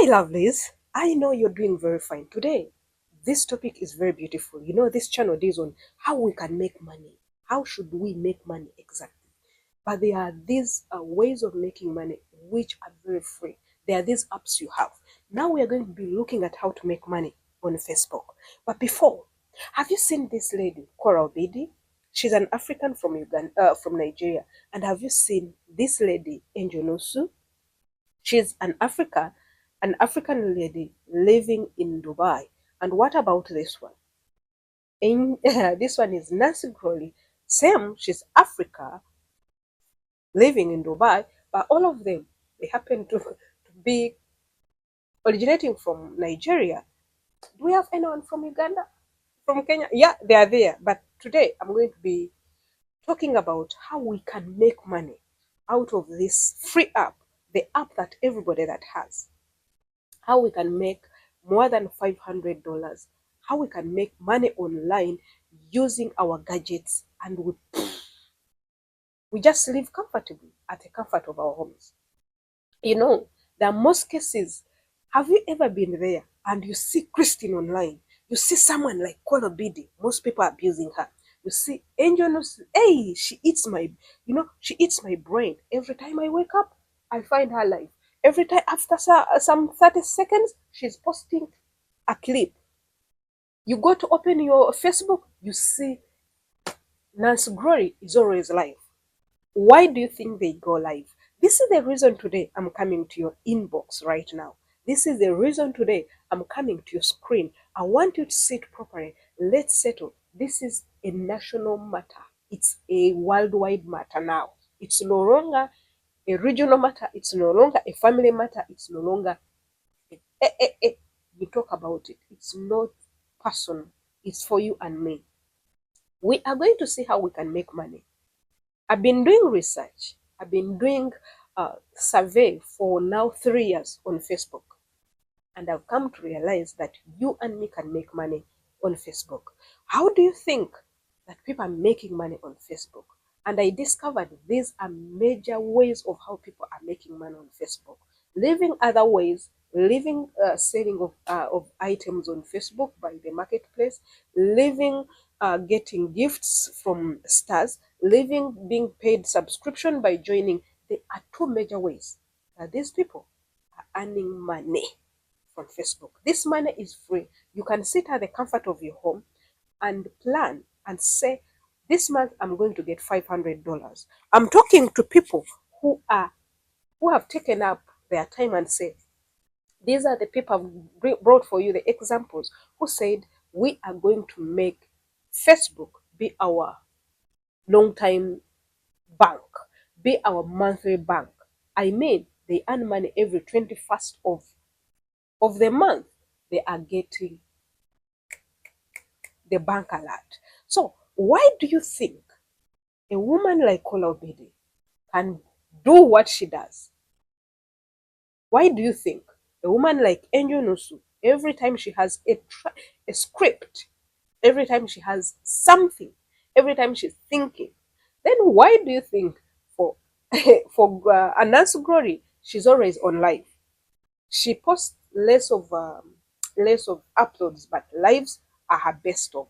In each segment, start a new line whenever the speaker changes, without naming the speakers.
Hi, lovelies. I know you're doing very fine today. This topic is very beautiful. You know, this channel deals on how we can make money. How should we make money exactly? But there are these ways of making money which are very free. There are these apps you have. Now we are going to be looking at how to make money on Facebook. But before, have you seen this lady, Coral Bidi? She's an African from from Nigeria. And have you seen this lady, Angel Nusu? She's an African lady living in Dubai. And what about this one? This one is Nancy Crowley. Same, she's Africa, living in Dubai, but all of them, they happen to be originating from Nigeria. Do we have anyone from Uganda? From Kenya? Yeah, they are there. But today I'm going to be talking about how we can make money out of this free app, the app that everybody that has. How we can make more than $500, how we can make money online using our gadgets, and we just live comfortably at the comfort of our homes. You know, there are most cases. Have you ever been there and you see Christine online? You see someone like Kola Bidi, most people are abusing her. You see Angel, hey, she eats she eats my brain. Every time I wake up, I find her live. Every time after some 30 seconds, she's posting a clip. You go to open your Facebook, you see Nancy Glory is always live. Why do you think they go live? This is the reason today I'm coming to your inbox right now. This is the reason today I'm coming to your screen. I want you to sit properly. Let's settle. This is a national matter. It's a worldwide matter now. It's no longer a regional matter. It's no longer a family matter. It's no longer we talk about it. It's not personal. It's for you and me. We are going to see how we can make money. I've been doing research. I've been doing a survey for now 3 years on Facebook. And I've come to realize that you and me can make money on Facebook. How do you think that people are making money on Facebook? And I discovered these are major ways of how people are making money on Facebook. Living other ways, living selling of items on Facebook by the marketplace, living getting gifts from stars, living being paid subscription by joining. There are two major ways that these people are earning money from Facebook. This money is free. You can sit at the comfort of your home and plan and say, this month I'm going to get $500. I'm talking to people who have taken up their time and say, these are the people I've brought for you the examples who said we are going to make Facebook be our long time bank, be our monthly bank. I mean, they earn money every 21st of the month. They are getting the bank alert. So why do you think a woman like Kola Obedi can do what she does? Why do you think a woman like Angel Nusu, every time she has a script, every time she has something, every time she's thinking, then why do you think for for Anan's Glory, she's always on live? She posts less of uploads, but lives are her best of.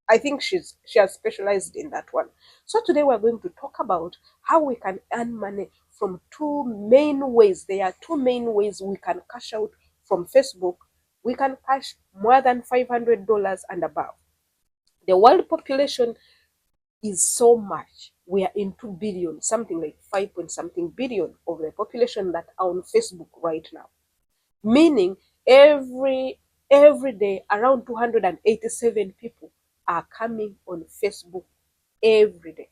I think she has specialized in that one. So today we're going to talk about how we can earn money from two main ways. There are two main ways we can cash out from Facebook. We can cash more than $500 and above. The world population is so much. We are in 2 billion, something like 5 point something billion of the population that are on Facebook right now. Meaning every day around 287 people are coming on Facebook every day.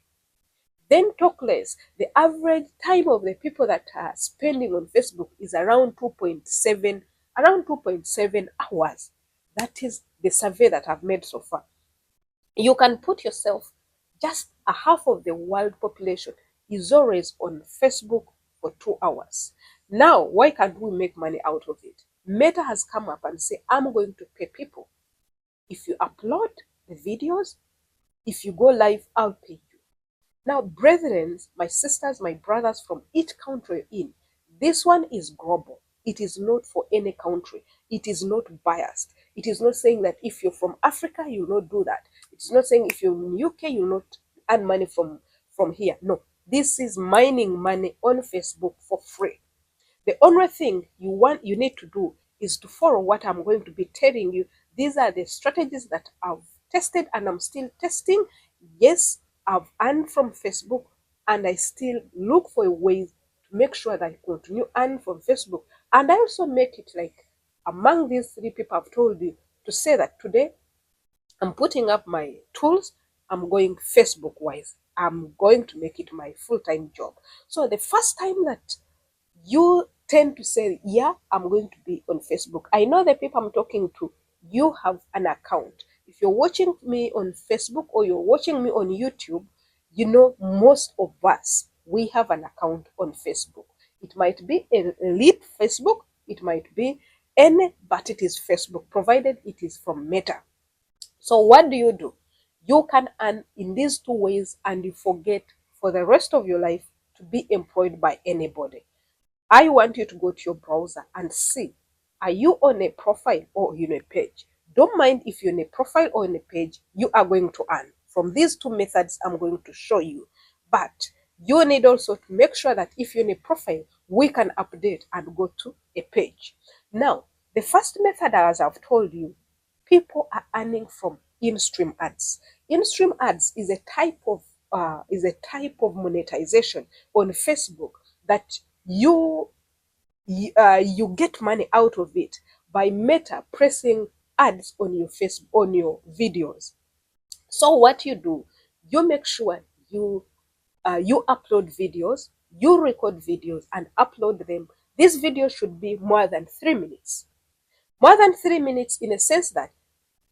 Then talk less. The average time of the people that are spending on Facebook is around 2.7 hours. That is the survey that I've made so far. You can put yourself, just a half of the world population is always on Facebook for 2 hours. Now, why can't we make money out of it? Meta has come up and say, I'm going to pay people. If you upload the videos, if you go live, I'll pay you. Now, brethren, my sisters, my brothers from each country in, this one is global. it is not for any country. It is not biased. It is not saying that if you're from Africa, you will not do that. It's not saying if you're in UK, you will not earn money from here. No, this is mining money on Facebook for free. The only thing you need to do is to follow what I'm going to be telling you. These are the strategies that I've tested and I'm still testing. Yes, I've earned from Facebook and I still look for ways to make sure that I continue earning from Facebook. And I also make it like among these three people I've told you to say that today I'm putting up my tools. I'm going Facebook wise. I'm going to make it my full-time job. So the first time that you tend to say, yeah, I'm going to be on Facebook. I know the people I'm talking to, you have an account. If you're watching me on Facebook or you're watching me on YouTube, you know most of us, we have an account on Facebook. It might be a elite Facebook, it might be any, but it is Facebook, provided it is from Meta. So what do? You can earn in these two ways and you forget for the rest of your life to be employed by anybody. I want you to go to your browser and see, are you on a profile or on a page? Don't mind if you're on a profile or on a page, you are going to earn. From these two methods I'm going to show you. But you need also to make sure that if you're on a profile, we can update and go to a page. Now, the first method, as I've told you, people are earning from in-stream ads. In-stream ads is a type of monetization on Facebook that you get money out of it by Meta pressing ads on your face on your videos. So what you do, you make sure you upload videos, you record videos and upload them. This video should be more than 3 minutes. More than 3 minutes in a sense that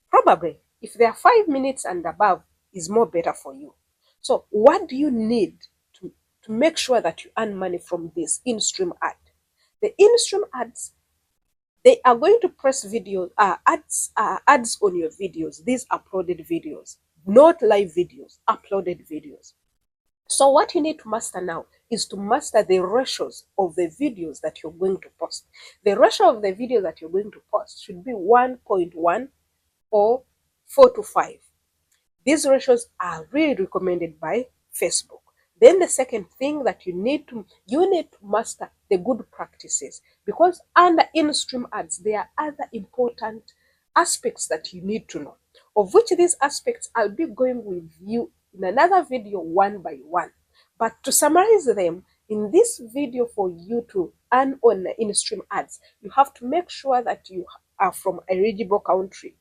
probably if they are 5 minutes and above is more better for you. So what do you need to make sure that you earn money from this in-stream ad? The in-stream ads, they are going to press videos, ads on your videos, these uploaded videos, not live videos, uploaded videos. So what you need to master now is to master the ratios of the videos that you're going to post. The ratio of the video that you're going to post should be 1.1 or 4 to 5. These ratios are really recommended by Facebook. Then the second thing that you need to master the good practices, because under in-stream ads there are other important aspects that you need to know, of which these aspects I'll be going with you in another video one by one. But to summarize them in this video, for you to earn on in-stream ads, you have to make sure that you are from a eligible country.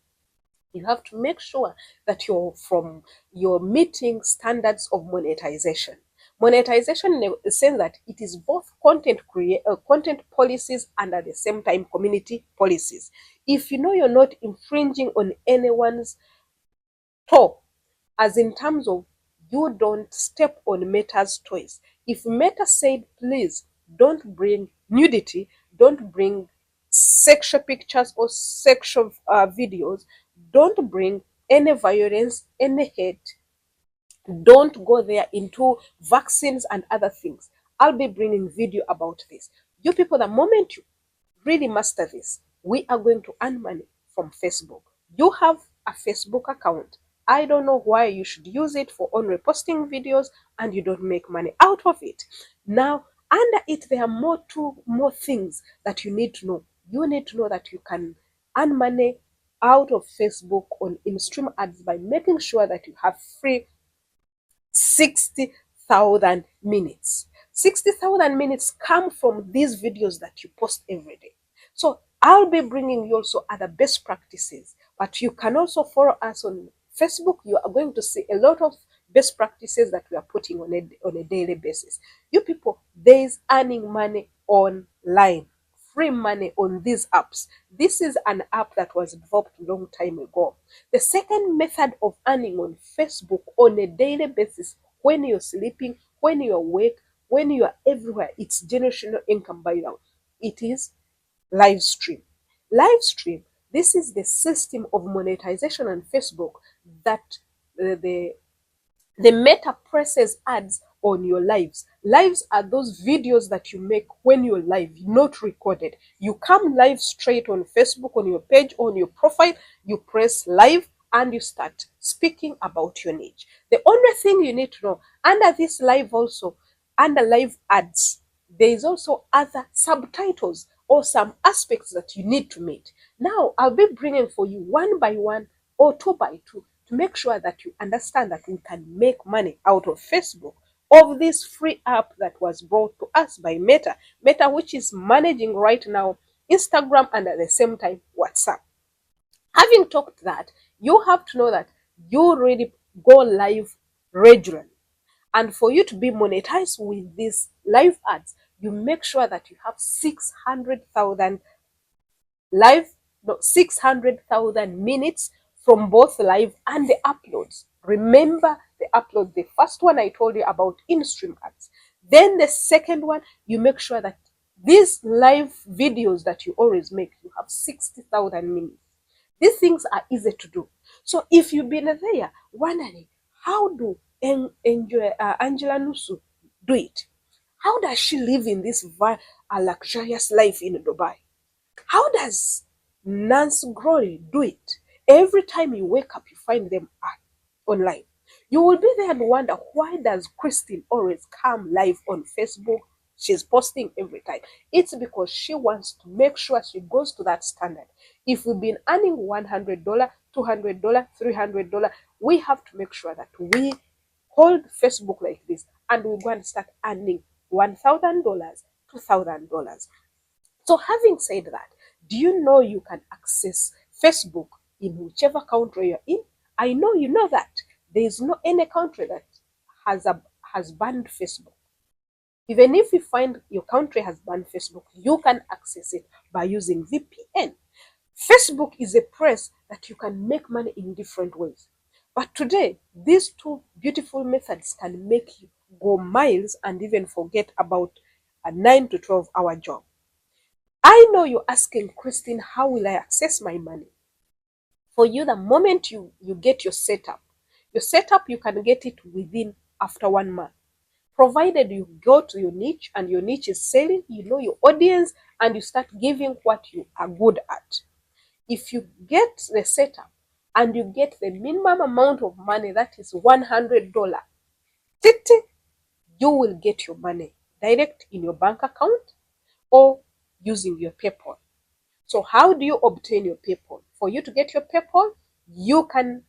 You have to make sure that you're meeting standards of monetization. Monetization in the sense that it is both content policies and at the same time community policies. If you know you're not infringing on anyone's toe, as in terms of you don't step on Meta's toys. If Meta said, please don't bring nudity, don't bring sexual pictures or sexual videos, don't bring any violence, any hate, don't go there into vaccines and other things. I'll be bringing video about this. You people, the moment you really master this, we are going to earn money from Facebook. You have a Facebook account. I don't know why you should use it for on reposting videos and you don't make money out of it. Now, under it, there are more things that you need to know. You need to know that you can earn money out of Facebook on in-stream ads by making sure that you have free 60,000 minutes. 60,000 minutes come from these videos that you post every day. So I'll be bringing you also other best practices, but you can also follow us on Facebook. You are going to see a lot of best practices that we are putting on a daily basis. You people, there is earning money online, free money on these apps. This is an app that was developed a long time ago. The second method of earning on Facebook on a daily basis, when you're sleeping, when you're awake, when you are everywhere, it's generational income by now. It is live stream. Live stream, this is the system of monetization on Facebook that the Meta presses ads on your lives. Lives are those videos that you make when you're live, not recorded. You come live straight on Facebook, on your page, on your profile, you press live and you start speaking about your niche. The only thing you need to know under this live also, under live ads, there is also other subtitles or some aspects that you need to meet. Now, I'll be bringing for you one by one or two by two to make sure that you understand that we can make money out of Facebook, of this free app that was brought to us by Meta. Meta, which is managing right now Instagram and at the same time WhatsApp. Having talked that, you have to know that you really go live regularly. And for you to be monetized with these live ads, you make sure that you have 600,000 live, no, 600,000 minutes from both live and the uploads. Remember the upload. The first one I told you about in-stream ads. Then the second one, you make sure that these live videos that you always make, you have 60,000 minutes. These things are easy to do. So if you've been there wondering, how do Angela Nusu do it? How does she live in this luxurious life in Dubai? How does Nance Glory do it? Every time you wake up, you find them online. You will be there and wonder, why does Christine always come live on Facebook? She's posting every time. It's because she wants to make sure she goes to that standard. If we've been earning $100, $200, $300, we have to make sure that we hold Facebook like this and we're going to start earning $1,000, $2,000. So having said that, do you know you can access Facebook in whichever country you're in? I know you know that. There is no any country that has banned Facebook. Even if you find your country has banned Facebook, you can access it by using VPN. Facebook is a place that you can make money in different ways. But today, these two beautiful methods can make you go miles and even forget about a 9 to 12-hour job. I know you're asking, Christine, how will I access my money? For you, the moment you get your setup, you can get it within after 1 month. Provided you go to your niche and your niche is selling, you know your audience, and you start giving what you are good at. If you get the setup and you get the minimum amount of money, that is $100, you will get your money direct in your bank account or using your PayPal. So how do you obtain your PayPal? For you to get your PayPal, you can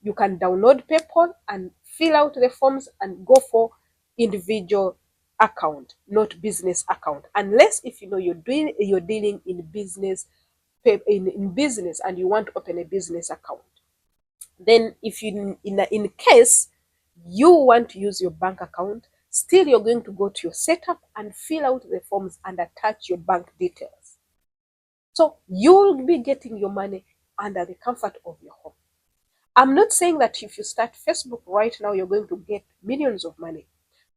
you can download PayPal and fill out the forms and go for individual account, not business account. Unless if you know you're dealing in business, in business and you want to open a business account. Then if you in case you want to use your bank account, still you're going to go to your setup and fill out the forms and attach your bank details. So you'll be getting your money under the comfort of your home. I'm not saying that if you start Facebook right now, you're going to get millions of money,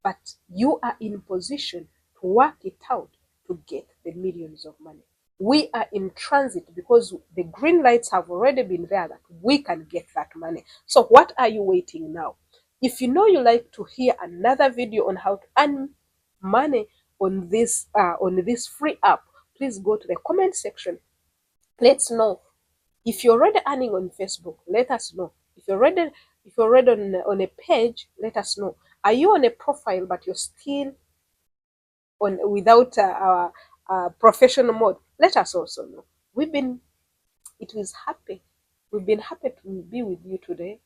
but you are in position to work it out to get the millions of money. We are in transit because the green lights have already been there that we can get that money. So what are you waiting now? If you know you like to hear another video on how to earn money on this free app, please go to the comment section. Let's know. If you're already earning on Facebook, let us know. If you're already on a page, let us know. Are you on a profile but you're still on without professional mode? Let us also know. We've been happy to be with you today.